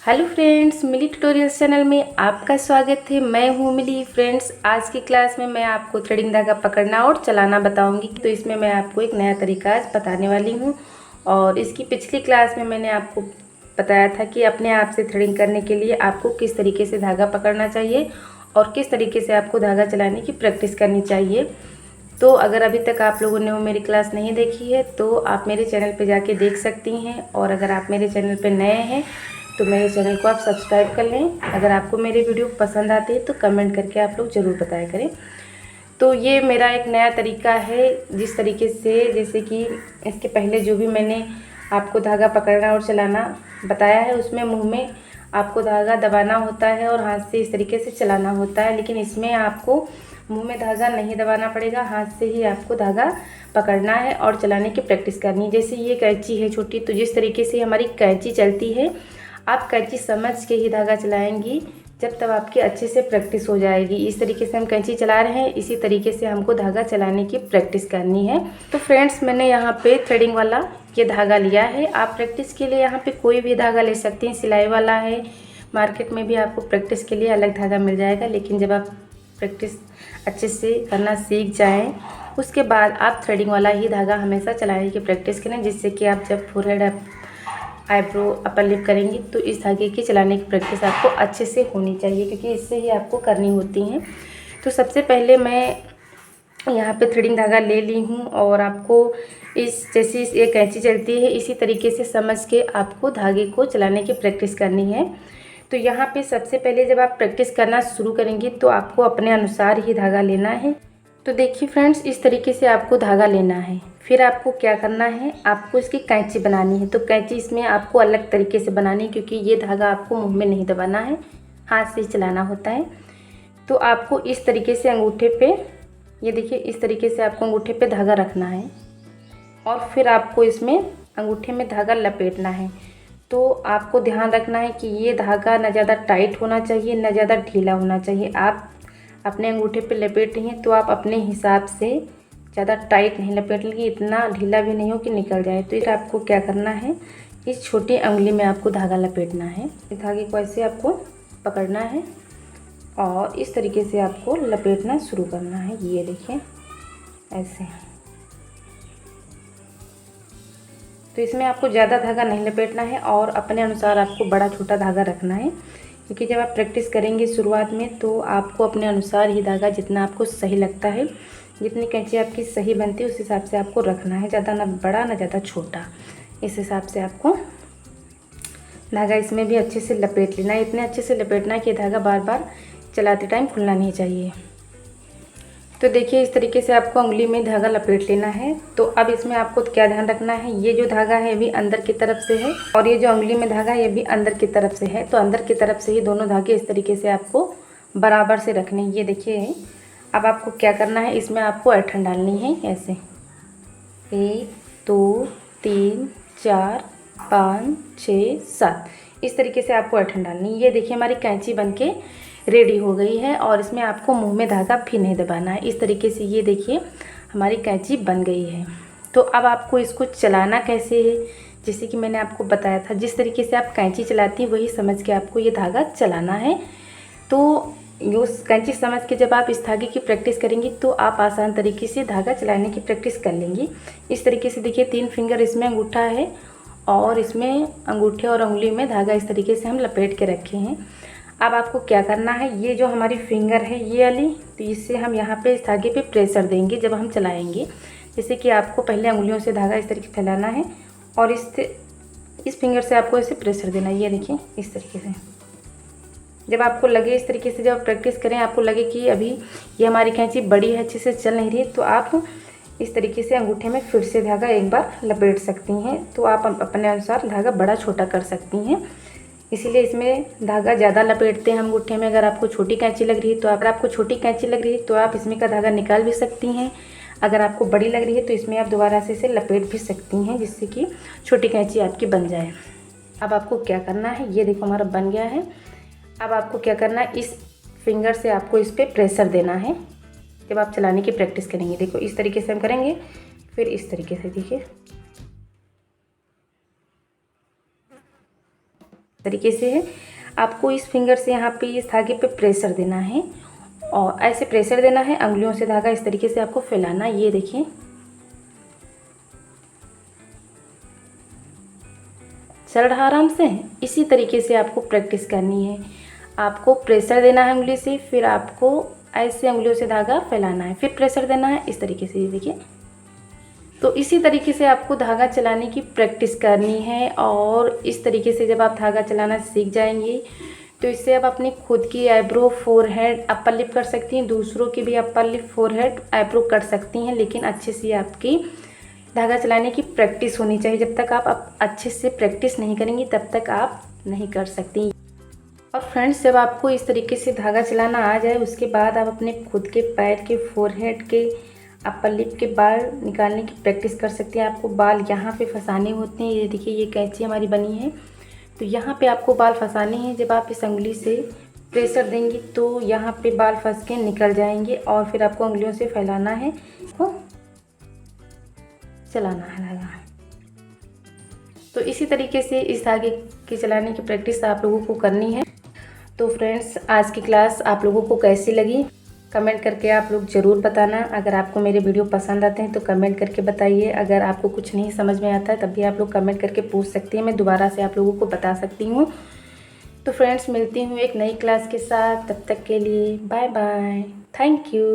Hello friends, मिली tutorials channel में आपका स्वागत है। मैं हूँ मिली। फ्रेंड्स, आज की क्लास में मैं आपको थ्रेडिंग धागा पकड़ना और चलाना बताऊंगी। तो इसमें मैं आपको एक नया तरीका आज बताने वाली हूँ। और इसकी पिछली क्लास में मैंने आपको बताया था कि अपने आप से थ्रेडिंग करने के लिए आपको किस तरीके से धागा पकड़ना चाहिए और किस तरीके से आपको धागा चलाने की प्रैक्टिस करनी चाहिए। तो अगर अभी तक आप लोगों ने वो मेरी क्लास नहीं देखी है तो आप मेरे चैनल पे जाके देख सकती हैं। और अगर आप मेरे चैनल पे नए हैं तो मेरे चैनल को आप सब्सक्राइब कर लें। अगर आपको मेरे वीडियो पसंद आते हैं तो कमेंट करके आप लोग ज़रूर बताया करें। तो ये मेरा एक नया तरीका है, जिस तरीके से जैसे कि इसके पहले जो भी मैंने आपको धागा पकड़ना और चलाना बताया है उसमें मुंह में आपको धागा दबाना होता है और हाथ से इस तरीके से चलाना होता है। लेकिन इसमें आपको मुंह में धागा नहीं दबाना पड़ेगा, हाथ से ही आपको धागा पकड़ना है और चलाने की प्रैक्टिस करनी है। जैसे ये कैंची है छोटी, तो जिस तरीके से हमारी कैंची चलती है आप कैंची समझ के ही धागा चलाएंगी जब तक आपकी अच्छे से प्रैक्टिस हो जाएगी। इस तरीके से हम कैंची चला रहे हैं, इसी तरीके से हमको धागा चलाने की प्रैक्टिस करनी है। तो फ्रेंड्स, मैंने यहाँ पे थ्रेडिंग वाला ये धागा लिया है। आप प्रैक्टिस के लिए यहाँ पे कोई भी धागा ले सकते हैं, सिलाई वाला है। मार्केट में भी आपको प्रैक्टिस के लिए अलग धागा मिल जाएगा। लेकिन जब आप प्रैक्टिस अच्छे से करना सीख जाएँ उसके बाद आप थ्रेडिंग वाला ही धागा हमेशा चलाने की प्रैक्टिस करें, जिससे कि आप जब फोरहेड आईब्रो अपर लिप करेंगी तो इस धागे की चलाने की प्रैक्टिस आपको अच्छे से होनी चाहिए, क्योंकि इससे ही आपको करनी होती हैं। तो सबसे पहले मैं यहाँ पे थ्रेडिंग धागा ले ली हूँ और आपको इस जैसे ये कैंची चलती है इसी तरीके से समझ के आपको धागे को चलाने की प्रैक्टिस करनी है। तो यहाँ पे सबसे पहले जब आप प्रैक्टिस करना शुरू करेंगी तो आपको अपने अनुसार ही धागा लेना है। तो देखिए फ्रेंड्स, इस तरीके से आपको धागा लेना है। फिर आपको क्या करना है, आपको इसकी कैंची बनानी है। तो कैंची इसमें आपको अलग तरीके से बनानी है, क्योंकि ये धागा आपको मुंह में नहीं दबाना है, हाथ से ही चलाना होता है। तो आपको इस तरीके से अंगूठे पे, ये देखिए इस तरीके से आपको अंगूठे पे धागा रखना है और फिर आपको इसमें अंगूठे में धागा लपेटना है। तो आपको ध्यान रखना है कि ये धागा ना ज़्यादा टाइट होना चाहिए ना ज़्यादा ढीला होना चाहिए। आप अपने अंगूठे पे लपेट रही हैं तो आप अपने हिसाब से ज़्यादा टाइट नहीं लपेट लेंगे, इतना ढीला भी नहीं हो कि निकल जाए। तो इस आपको क्या करना है, इस छोटी उंगली में आपको धागा लपेटना है। इस धागे को ऐसे आपको पकड़ना है और इस तरीके से आपको लपेटना शुरू करना है। ये देखिए ऐसे। तो इसमें आपको ज़्यादा धागा नहीं लपेटना है और अपने अनुसार आपको बड़ा छोटा धागा रखना है, क्योंकि जब आप प्रैक्टिस करेंगे शुरुआत में तो आपको अपने अनुसार ही धागा जितना आपको सही लगता है, जितनी कैंची आपकी सही बनती है उस हिसाब से आपको रखना है। ज़्यादा ना बड़ा ना ज़्यादा छोटा, इस हिसाब से आपको धागा इसमें भी अच्छे से लपेट लेना है। इतने अच्छे से लपेटना है कि धागा बार बार चलाते टाइम खुलना नहीं चाहिए। तो देखिए इस तरीके से आपको उंगली में धागा लपेट लेना है। तो अब इसमें आपको क्या ध्यान रखना है, ये जो धागा है भी अंदर की तरफ से है और ये जो उंगली में धागा है ये भी अंदर की तरफ से है। तो अंदर की तरफ से ही दोनों धागे इस तरीके से आपको बराबर से रखने हैं। ये देखिए अब आपको क्या करना है, इसमें आपको ऐंठन डालनी है ऐसे 1 2 3 4 5 6 7 इस तरीके से आपको ऐंठन डालनी है। ये देखिए हमारी कैंची बनके रेडी हो गई है और इसमें आपको मुंह में धागा फिर नहीं दबाना है। इस तरीके से ये देखिए हमारी कैंची बन गई है। तो अब आपको इसको चलाना कैसे है, जैसे कि मैंने आपको बताया था, जिस तरीके से आप कैंची चलाती हैं वही समझ के आपको ये धागा चलाना है। तो उस कैंची समझ के जब आप इस धागे की प्रैक्टिस करेंगी तो आप आसान तरीके से धागा चलाने की प्रैक्टिस कर लेंगी। इस तरीके से देखिए 3 फिंगर इसमें अंगूठा है और इसमें अंगूठे और उंगली में धागा इस तरीके से हम लपेट के रखे हैं। अब आपको क्या करना है, ये जो हमारी फिंगर है ये वाली, तो इससे हम यहाँ पे इस धागे पे प्रेशर देंगे जब हम चलाएंगे। जैसे कि आपको पहले उंगलियों से धागा इस तरीके से फैलाना है और इस फिंगर से आपको इसे प्रेशर देना है। ये देखिए इस तरीके से जब आपको लगे इस तरीके से, जब प्रैक्टिस करें आपको लगे कि अभी ये हमारी कैंची बड़ी है, अच्छे से चल नहीं रही, तो आप इस तरीके से अंगूठे में फिर से धागा एक बार लपेट सकती हैं। तो आप अपने अनुसार धागा बड़ा छोटा कर सकती हैं, इसीलिए इसमें धागा ज़्यादा लपेटते हैं हम अंगूठे में। अगर आपको छोटी कैंची लग रही है तो अगर आपको छोटी कैंची लग रही है तो आप इसमें का धागा निकाल भी सकती हैं। अगर आपको बड़ी लग रही है तो इसमें आप दोबारा से इसे लपेट भी सकती हैं, जिससे कि छोटी कैंची आपकी बन जाए। अब आपको क्या करना है, ये देखो हमारा बन गया है। अब आपको क्या करना है, इस फिंगर से आपको इस पर प्रेशर देना है जब आप चलाने की प्रैक्टिस करेंगे। देखो इस तरीके से हम करेंगे, फिर इस तरीके से देखिए तरीके से है। आपको इस फिंगर से यहाँ पे इस धागे पे प्रेशर देना है और ऐसे प्रेशर देना है, उंगलियों से धागा इस तरीके से आपको फैलाना। ये देखिए, चल रहा आराम से। इसी तरीके से आपको प्रैक्टिस करनी है। आपको प्रेशर देना है उंगली से, फिर आपको ऐसे उंगलियों से धागा फैलाना है, फिर प्रेशर देना है इस तरीके से। ये देखिए, तो इसी तरीके से आपको धागा चलाने की प्रैक्टिस करनी है। और इस तरीके से जब आप धागा चलाना सीख जाएंगे तो इससे आप अपनी खुद की आईब्रो, फोरहेड, अपर लिप कर सकती हैं, दूसरों की भी अपर लिप, फोरहेड, आईब्रो कर सकती हैं। लेकिन अच्छे से आपकी धागा चलाने की प्रैक्टिस होनी चाहिए। जब तक आप अच्छे से प्रैक्टिस नहीं करेंगी तब तक आप नहीं कर सकती। और फ्रेंड्स, जब आपको इस तरीके से धागा चलाना आ जाए उसके बाद आप अपने खुद के पैर के, फोरहेड के, अपर लिप के बाल निकालने की प्रैक्टिस कर सकते हैं। आपको बाल यहाँ पे फंसाने होते हैं। ये देखिए, ये कैंची हमारी बनी है, तो यहाँ पे आपको बाल फंसाने हैं। जब आप इस उंगली से प्रेशर देंगी तो यहाँ पे बाल फंस के निकल जाएंगे और फिर आपको उंगलियों से फैलाना है, चलाना है धागा। तो इसी तरीके से इस धागे के चलाने की प्रैक्टिस आप लोगों को करनी है। तो फ्रेंड्स, आज की क्लास आप लोगों को कैसी लगी कमेंट करके आप लोग ज़रूर बताना। अगर आपको मेरे वीडियो पसंद आते हैं तो कमेंट करके बताइए। अगर आपको कुछ नहीं समझ में आता है तब भी आप लोग कमेंट करके पूछ सकती हैं, मैं दोबारा से आप लोगों को बता सकती हूँ। तो फ्रेंड्स, मिलती हूँ एक नई क्लास के साथ। तब तक के लिए बाय बाय, थैंक यू।